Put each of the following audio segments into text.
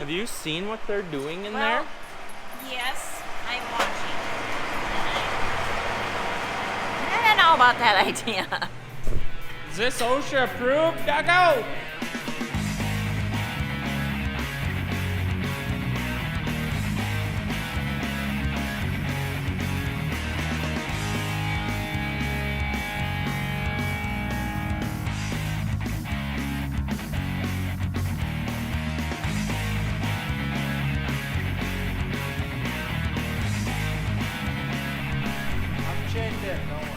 Have you seen what they're doing in Well, there? yes, I'm watching. I don't know about that idea. Is this OSHA approved, Duggo? Checked it, don't worry.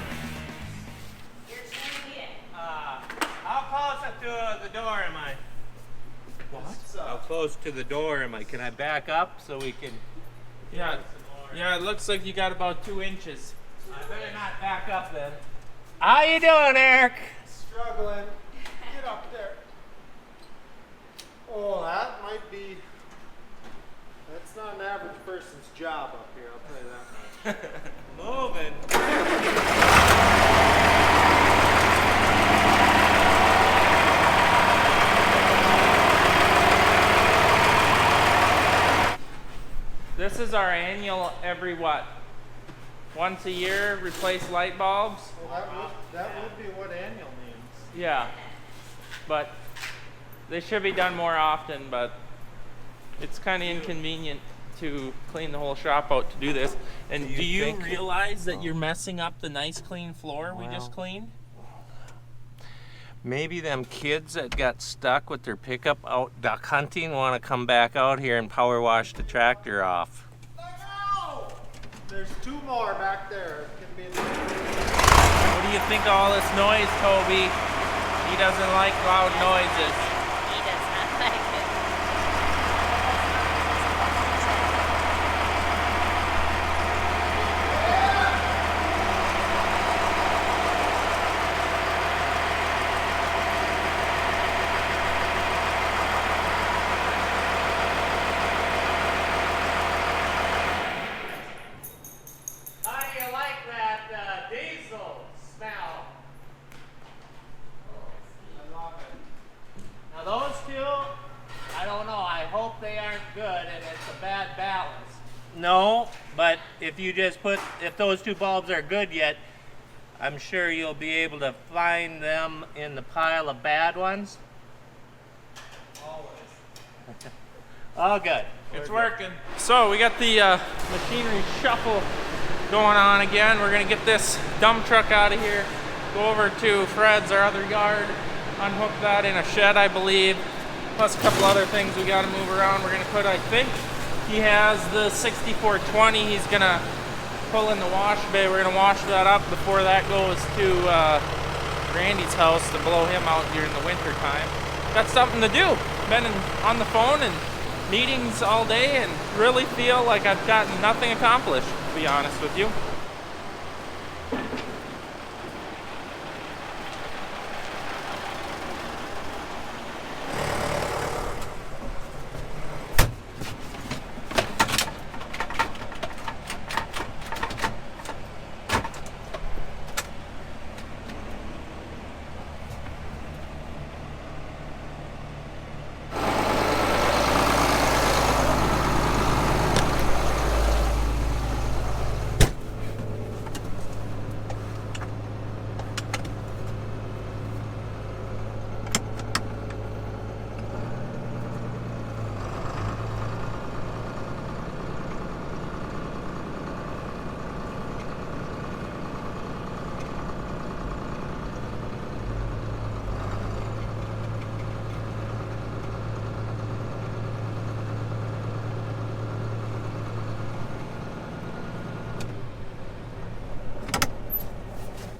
You're sending it. How close to the door am I? What? How close to the door am I? Can I back up so we can... Yeah, it looks like you got about 2 inches. I better not back up then. How you doing, Eric? Struggling. Get up there. Oh, that might be... That's not an average person's job up here, I'll tell you that much. Moving. This is our annual every what? Once a year, replace light bulbs? Well, that would be what annual means. Yeah. But they should be done more often, but it's kind of inconvenient to clean the whole shop out to do this. And do you realize that you're messing up the nice clean floor we just cleaned? Maybe them kids that got stuck with their pickup out duck hunting want to come back out here and power wash the tractor off. No! There's 2 more back there. It can be What do you think of all this noise, Toby? He doesn't like loud noises. He does not like it. How do you like that diesel smell? I love it. Now those 2, I don't know, I hope they aren't good and it's a bad balance. No, but if you just if those 2 bulbs are good yet, I'm sure you'll be able to find them in the pile of bad ones. Always. All good. It's working. So we got the machinery shuffle going on again. We're gonna get this dump truck out of here, go over to Fred's, our other yard, unhook that in a shed, I believe, plus a couple other things we gotta move around. We're gonna put, I think he has the 6420. He's gonna pull in the wash bay. We're gonna wash that up before that goes to Randy's house to blow him out during the winter time. Got something to do. Been on the phone and meetings all day and really feel like I've gotten nothing accomplished, to be honest with you.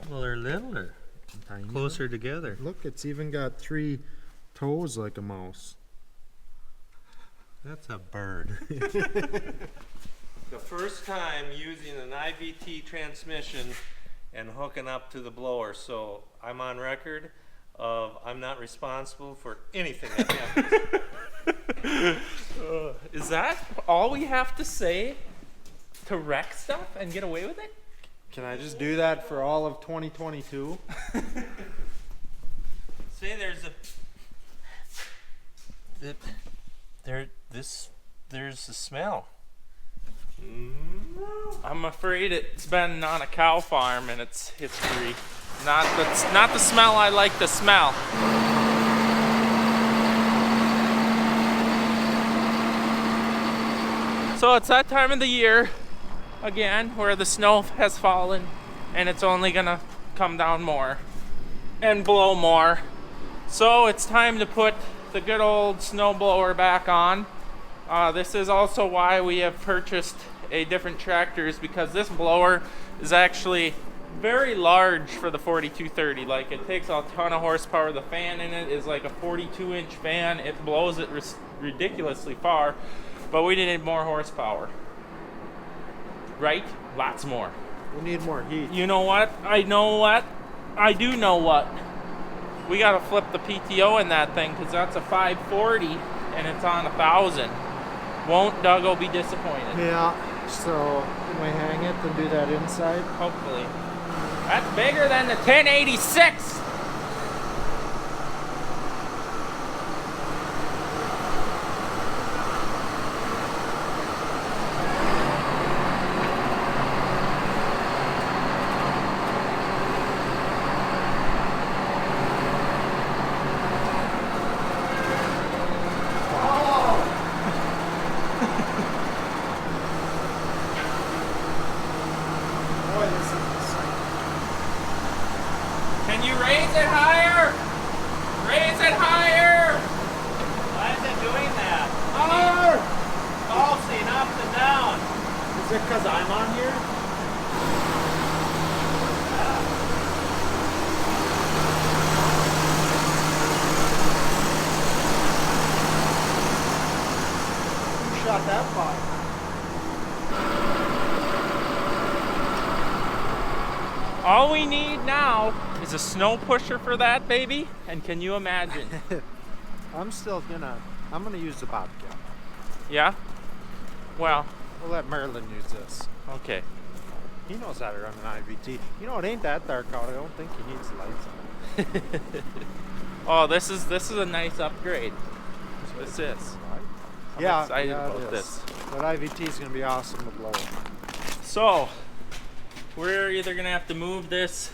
Well, they're littler, closer together. Look, it's even got 3 toes like a mouse. That's a bird. The first time using an IVT transmission and hooking up to the blower, so I'm on record of I'm not responsible for anything that happens. Is that all we have to say to wreck stuff and get away with it? Can I just do that for all of 2022? Say there's there's the smell. I'm afraid it's been on a cow farm in its history. Not the smell I like to smell. So it's that time of the year again where the snow has fallen and it's only gonna come down more and blow more. So it's time to put the good old snow blower back on. This is also why we have purchased a different tractors, because this blower is actually very large for the 4230. Like, it takes a ton of horsepower. The fan in it is like a 42-inch fan. It blows it ridiculously far, but we needed more horsepower, right? Lots more. We need more heat. You know what? I know what? I do know what. We gotta flip the PTO in that thing, because that's a 540 and it's on 1,000. Won't Duggo be disappointed? Yeah. So can we hang it and do that inside? Hopefully. That's bigger than the 1086. Can you raise it higher? Raise it higher! Why is it doing that? Oh! Pulsing up and down. Is it because I'm on here? Who shot that fire? All we need now is a snow pusher for that baby, and can you imagine? I'm gonna use the Bobcat. Yeah? Well, We'll let Merlin use this. okay. He knows how to run an IVT. You know, it ain't that dark out. I don't think he needs lights on. Oh, this is a nice upgrade. This is. I'm excited about it is. this. That IVT is gonna be awesome to blow. So, we're either gonna have to move this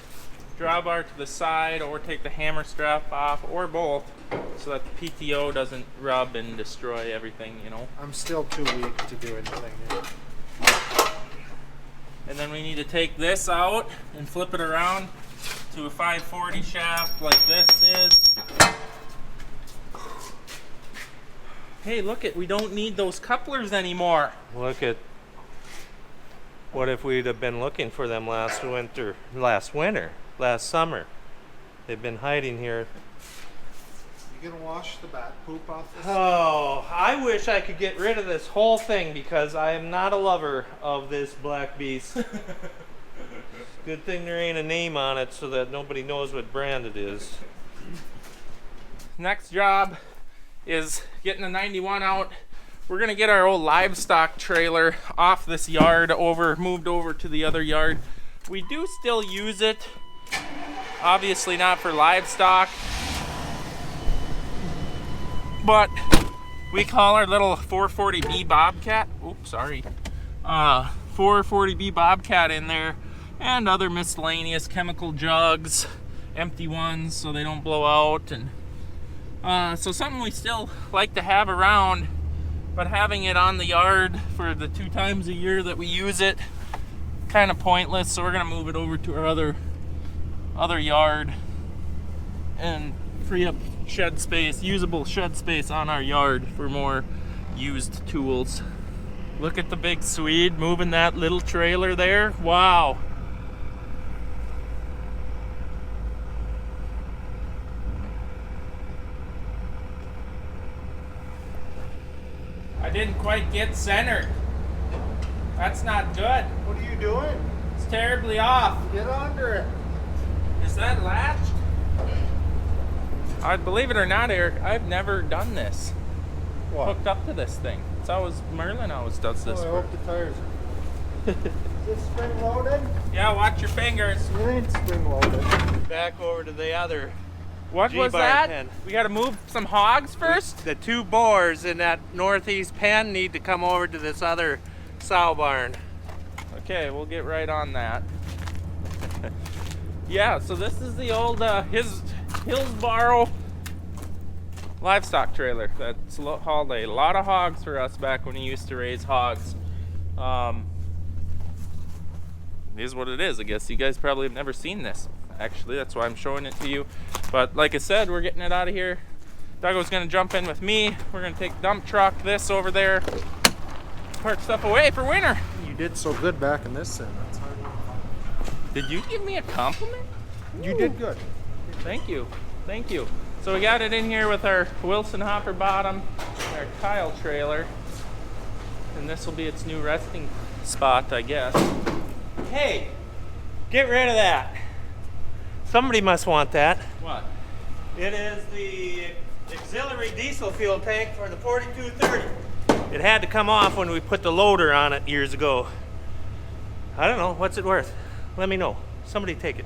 drawbar to the side or take the hammer strap off, or both, so that the PTO doesn't rub and destroy everything, you know. I'm still too weak to do anything yet. And then we need to take this out and flip it around to a 540 shaft like this is. Hey, look it, we don't need those couplers anymore. Look at. What if we'd have been looking for them last summer? They've been hiding here. You gonna wash the bat poop off this? Oh, I wish I could get rid of this whole thing, because I am not a lover of this black beast. Good thing there ain't a name on it so that nobody knows what brand it is. Next job is getting the 91 out. We're gonna get our old livestock trailer off this yard, moved over to the other yard. We do still use it, obviously not for livestock, but we call our little 440B Bobcat, 440B Bobcat in there, and other miscellaneous chemical jugs, empty ones so they don't blow out, and so something we still like to have around, but having it on the yard for the 2 times a year that we use it, kind of pointless. So we're gonna move it over to our other yard and free up shed space, usable shed space on our yard for more used tools. Look at the big Swede moving that little trailer there. Wow. I didn't quite get centered. That's not good. What are you doing? It's terribly off. Get under it. Is that latched? Believe it or not, Eric, I've never done this. What? Hooked up to this thing. It's always Merlin always does this. I hope the tires are. Is this spring loaded? Yeah, watch your fingers. It ain't spring loaded. Back over to the other What was G-barn that? pen. We got to move some hogs first? The 2 boars in that northeast pen need to come over to this other sow barn. Okay, we'll get right on that. Yeah, so this is the old Hillsboro livestock trailer that's hauled a lot of hogs for us back when we used to raise hogs. It is what it is. I guess you guys probably have never seen this. Actually, that's why I'm showing it to you. But like I said, we're getting it out of here. Duggo's gonna jump in with me. We're gonna take the dump truck, this over there, park stuff away for winter. You did so good back in this sim. That's hard work. Did you give me a compliment? You did good. Thank you. Thank you. So we got it in here with our Wilson hopper bottom, our tile trailer, and this will be its new resting spot, I guess. Hey, get rid of that. Somebody must want that. What? It is the auxiliary diesel fuel tank for the 4230. It had to come off when we put the loader on it years ago. I don't know, what's it worth? Let me know. Somebody take it.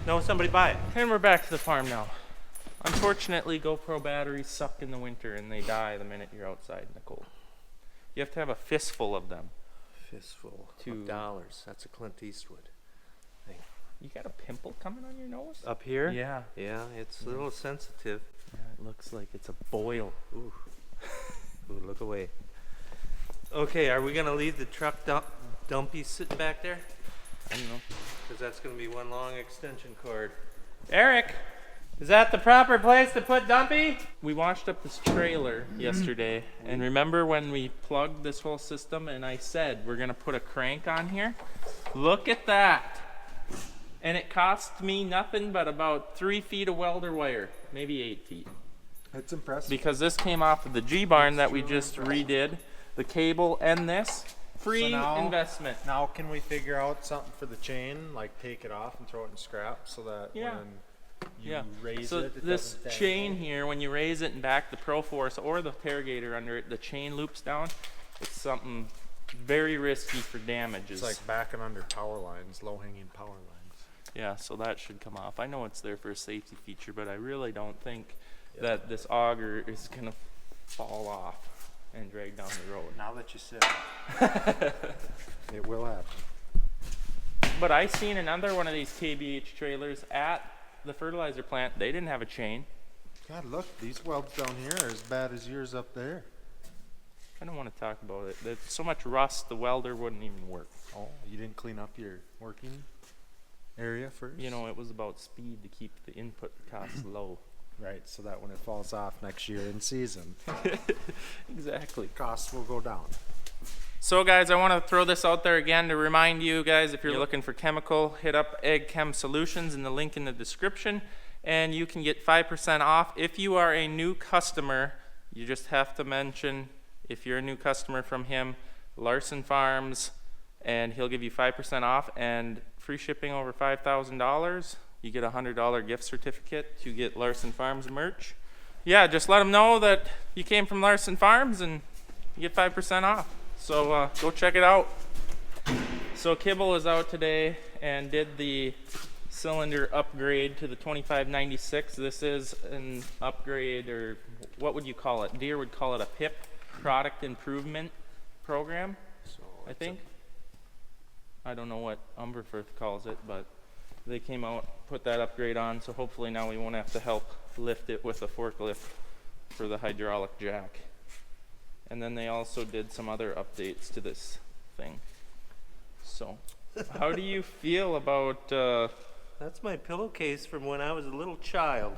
No, somebody buy it. And we're back to the farm now. Unfortunately, GoPro batteries suck in the winter and they die the minute you're outside in the cold. You have to have a fistful of them. Fistful Two. of dollars. That's a Clint Eastwood thing. You got a pimple coming on your nose? Up here? Yeah. Yeah, it's a little sensitive. Yeah, it looks like it's a boil. Ooh. Ooh, look away. Okay, are we gonna leave the truck dumpy sitting back there? I don't know. Because that's gonna be one long extension cord. Eric, is that the proper place to put Dumpy? We washed up this trailer yesterday, and remember when we plugged this whole system and I said we're gonna put a crank on here? Look at that. And it cost me nothing but about 3 feet of welder wire, maybe 8 feet. That's impressive. Because this came off of the G-barn that we just redid, the cable and this, free investment. Now can we figure out something for the chain, like take it off and throw it in scrap so that Yeah. when you Yeah. raise So it this doesn't chain dangle? here, when you raise it and back the Proforce or the Tergator under it, the chain loops down. It's something very risky for damages. It's like backing under power lines, low-hanging power lines. Yeah, so that should come off. I know it's there for a safety feature, but I really don't think that this auger is gonna fall off and drag down the road. Now that you said it, it will happen. But I seen another one of these KBH trailers at the fertilizer plant. They didn't have a chain. God, look, these welds down here are as bad as yours up there. I don't want to talk about it. There's so much rust, the welder wouldn't even work. Oh, you didn't clean up your working area first? You know, it was about speed to keep the input costs low. Right, so that when it falls off next year in season, Exactly. costs will go down. So guys, I want to throw this out there again to remind you guys, if you're looking for chemical, hit up Ag Chem Solutions in the link in the description, and you can get 5% off. If you are a new customer, you just have to mention, if you're a new customer from him, Larson Farms, and he'll give you 5% off and free shipping over $5,000. You get a $100 gift certificate to get Larson Farms merch. Yeah, just let them know that you came from Larson Farms and you get 5% off. So go check it out. So Kibble is out today and did the cylinder upgrade to the 2596. This is an upgrade, or what would you call it? Deere would call it a PIP, product improvement program, So I think. I don't know what Umberfirth calls it, but they came out, put that upgrade on, so hopefully now we won't have to help lift it with a forklift for the hydraulic jack. And then they also did some other updates to this thing. So, how do you feel about That's my pillowcase from when I was a little child.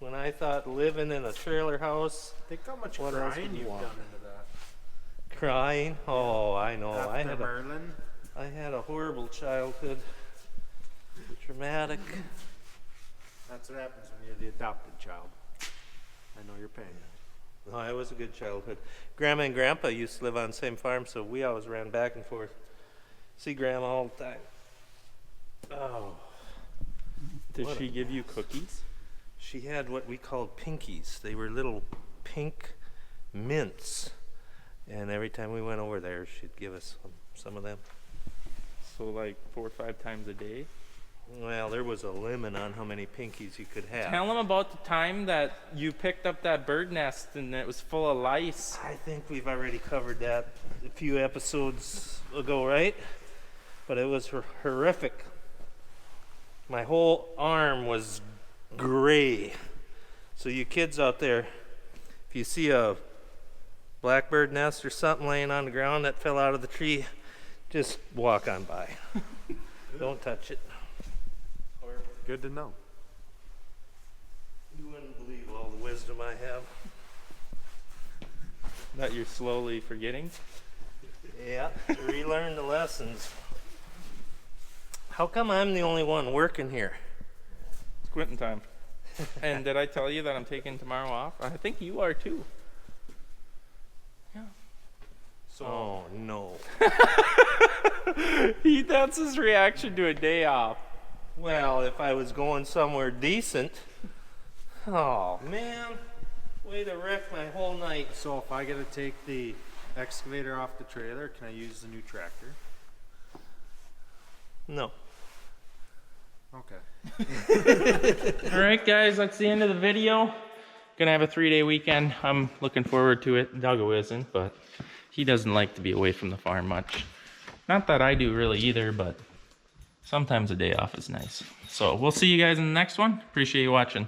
When I thought living in a trailer house, think how much What else crying would you you've want? done into that. crying. Oh, I know. After Merlin. I had a horrible childhood. Traumatic. That's what happens when you're the adopted child. I know your pain. No, it was a good childhood. Grandma and Grandpa used to live on the same farm, so we always ran back and forth. See Grandma all the time. Oh. did What she give you cookies? She had what we called pinkies. They were little pink mints. And every time we went over there, she'd give us some of them. So like 4 or 5 times a day? Well, there was a limit on how many pinkies you could have. Tell them about the time that you picked up that bird nest and it was full of lice. I think we've already covered that a few episodes ago, right? But it was horrific. My whole arm was gray. So you kids out there, if you see a blackbird nest or something laying on the ground that fell out of the tree, just walk on by. Don't touch it. Good to know. You wouldn't believe all the wisdom I have. That you're slowly forgetting. Yeah, relearn the lessons. How come I'm the only one working here? It's quitting time. And did I tell you that I'm taking tomorrow off? I think you are too. Yeah. So. Oh no. That's his reaction to a day off. Well, if I was going somewhere decent. Oh man, way to wreck my whole night. So if I gotta take the excavator off the trailer, can I use the new tractor? No. Okay. All right, guys, that's the end of the video. Gonna have a 3-day weekend. I'm looking forward to it. Duggo isn't, but he doesn't like to be away from the farm much. Not that I do really either, but sometimes a day off is nice. So we'll see you guys in the next one. Appreciate you watching.